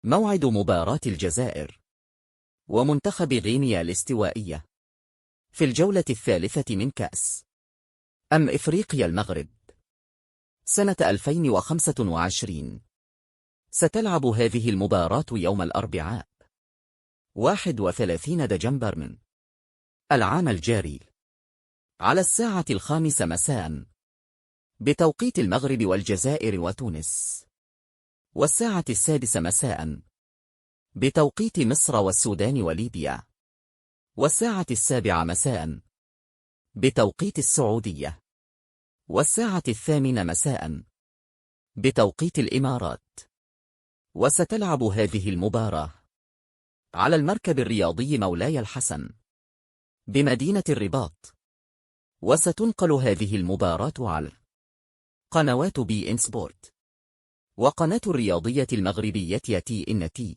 موعد مباراة الجزائر ومنتخب غينيا الاستوائية في الجولة الثالثة من كأس إفريقيا المغرب سنة 2025. ستلعب هذه المباراة يوم الأربعاء 31 دجنبر من العام الجاري على 5:00 مساء بتوقيت المغرب والجزائر وتونس، والساعة 6 مساء بتوقيت مصر والسودان وليبيا، والساعة 7 مساء بتوقيت السعودية، والساعة 8 مساء بتوقيت الإمارات. وستلعب هذه المباراة على المركب الرياضي مولاي الحسن بمدينة الرباط، وستنقل هذه المباراة على قنوات بي إن سبورت وقناة الرياضية المغربية TNT.